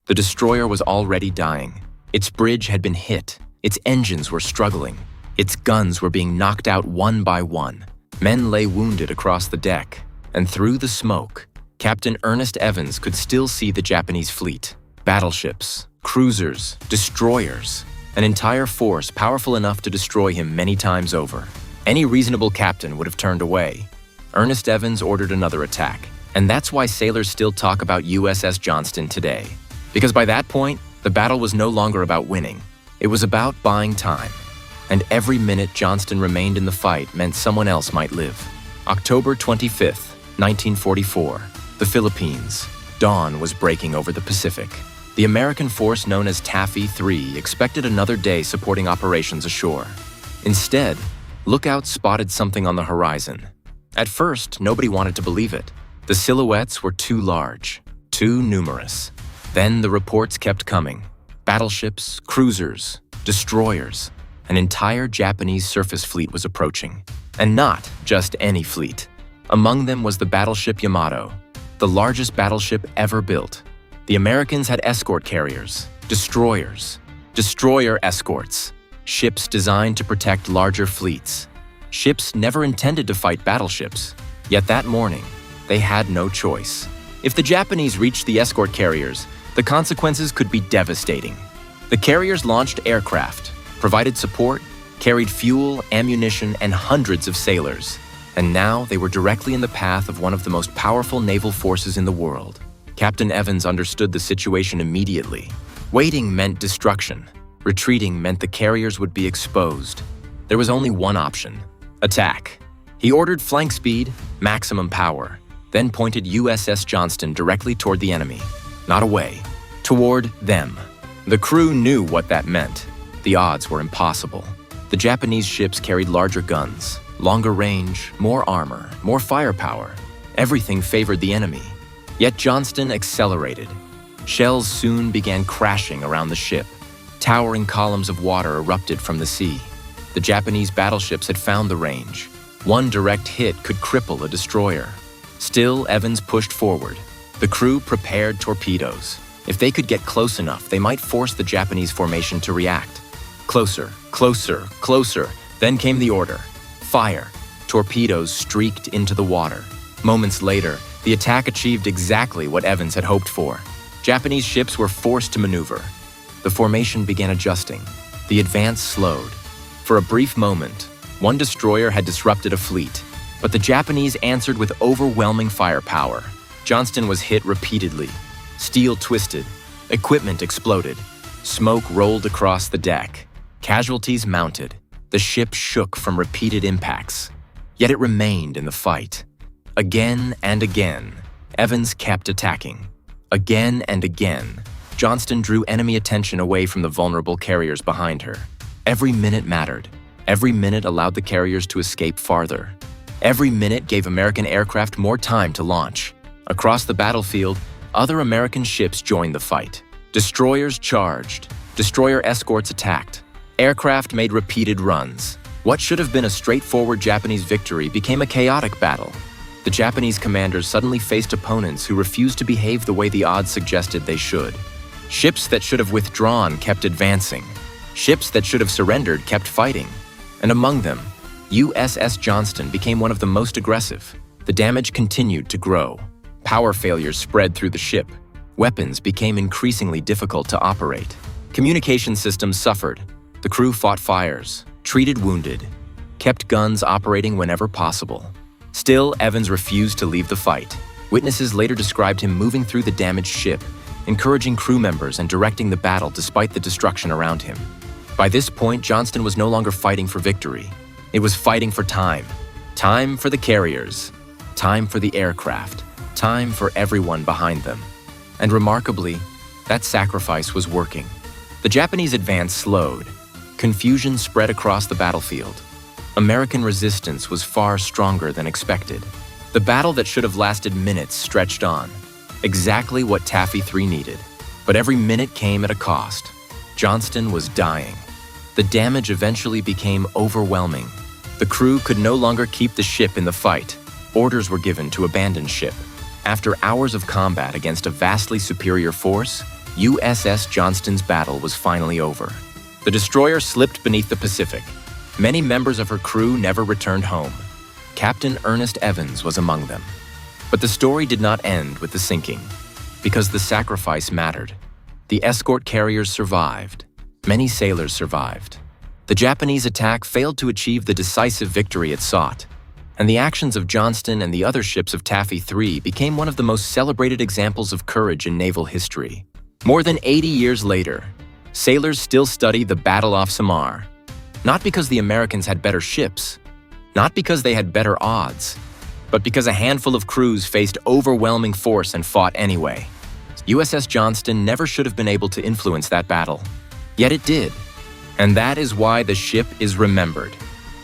The destroyer was already dying. Its bridge had been hit. Its engines were struggling. Its guns were being knocked out one by one. Men lay wounded across the deck, and through the smoke, Captain Ernest Evans could still see the Japanese fleet. Battleships, cruisers, destroyers, an entire force powerful enough to destroy him many times over. Any reasonable captain would have turned away. Ernest Evans ordered another attack, and that's why sailors still talk about USS Johnston today. Because by that point, the battle was no longer about winning. It was about buying time. And every minute Johnston remained in the fight meant someone else might live. October 25th, 1944, the Philippines. Dawn was breaking over the Pacific. The American force known as TbF&x expected another day supporting operations ashore. Instead, lookouts spotted something on the horizon. At first, nobody wanted to believe it. The silhouettes were too large, too numerous. Then the reports kept coming. Battleships, cruisers, destroyers. An entire Japanese surface fleet was approaching. And not just any fleet. Among them was the battleship Yamato, the largest battleship ever built. The Americans had escort carriers, destroyers, destroyer escorts, ships designed to protect larger fleets. Ships never intended to fight battleships. Yet that morning, they had no choice. If the Japanese reached the escort carriers, the consequences could be devastating. The carriers launched aircraft, provided support, carried fuel, ammunition, and hundreds of sailors. And now they were directly in the path of one of the most powerful naval forces in the world. Captain Evans understood the situation immediately. Waiting meant destruction. Retreating meant the carriers would be exposed. There was only one option: attack. He ordered flank speed, maximum power, then pointed USS Johnston directly toward the enemy. Not away, toward them. The crew knew what that meant. The odds were impossible. The Japanese ships carried larger guns, longer range, more armor, more firepower. Everything favored the enemy. Yet Johnston accelerated. Shells soon began crashing around the ship. Towering columns of water erupted from the sea. The Japanese battleships had found the range. One direct hit could cripple a destroyer. Still, Evans pushed forward. The crew prepared torpedoes. If they could get close enough, they might force the Japanese formation to react. Closer, closer, closer. Then came the order: fire. Torpedoes streaked into the water. Moments later, the attack achieved exactly what Evans had hoped for. Japanese ships were forced to maneuver. The formation began adjusting. The advance slowed. For a brief moment, one destroyer had disrupted a fleet, but the Japanese answered with overwhelming firepower. Johnston was hit repeatedly. Steel twisted. Equipment exploded. Smoke rolled across the deck. Casualties mounted. The ship shook from repeated impacts. Yet it remained in the fight. Again and again, Evans kept attacking. Again and again, Johnston drew enemy attention away from the vulnerable carriers behind her. Every minute mattered. Every minute allowed the carriers to escape farther. Every minute gave American aircraft more time to launch. Across the battlefield, other American ships joined the fight. Destroyers charged. Destroyer escorts attacked. Aircraft made repeated runs. What should have been a straightforward Japanese victory became a chaotic battle. The Japanese commanders suddenly faced opponents who refused to behave the way the odds suggested they should. Ships that should have withdrawn kept advancing. Ships that should have surrendered kept fighting. And among them, USS Johnston became one of the most aggressive. The damage continued to grow. Power failures spread through the ship. Weapons became increasingly difficult to operate. Communication systems suffered. The crew fought fires, treated wounded, kept guns operating whenever possible. Still, Evans refused to leave the fight. Witnesses later described him moving through the damaged ship, encouraging crew members and directing the battle despite the destruction around him. By this point, Johnston was no longer fighting for victory. It was fighting for time. Time for the carriers. Time for the aircraft. Time for everyone behind them. And remarkably, that sacrifice was working. The Japanese advance slowed. Confusion spread across the battlefield. American resistance was far stronger than expected. The battle that should have lasted minutes stretched on. Exactly what TbF&x needed. But every minute came at a cost. Johnston was dying. The damage eventually became overwhelming. The crew could no longer keep the ship in the fight. Orders were given to abandon ship. After hours of combat against a vastly superior force, USS Johnston's battle was finally over. The destroyer slipped beneath the Pacific. Many members of her crew never returned home. Captain Ernest Evans was among them. But the story did not end with the sinking, because the sacrifice mattered. The escort carriers survived. Many sailors survived. The Japanese attack failed to achieve the decisive victory it sought, and the actions of Johnston and the other ships of Taffy III became one of the most celebrated examples of courage in naval history. More than 80 years later, sailors still study the Battle off Samar, not because the Americans had better ships, not because they had better odds, but because a handful of crews faced overwhelming force and fought anyway. USS Johnston never should have been able to influence that battle, yet it did. And that is why the ship is remembered,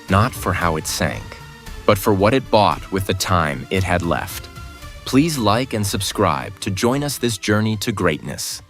not for how it sank, but for what it bought with the time it had left. Please like and subscribe to join us this journey to greatness.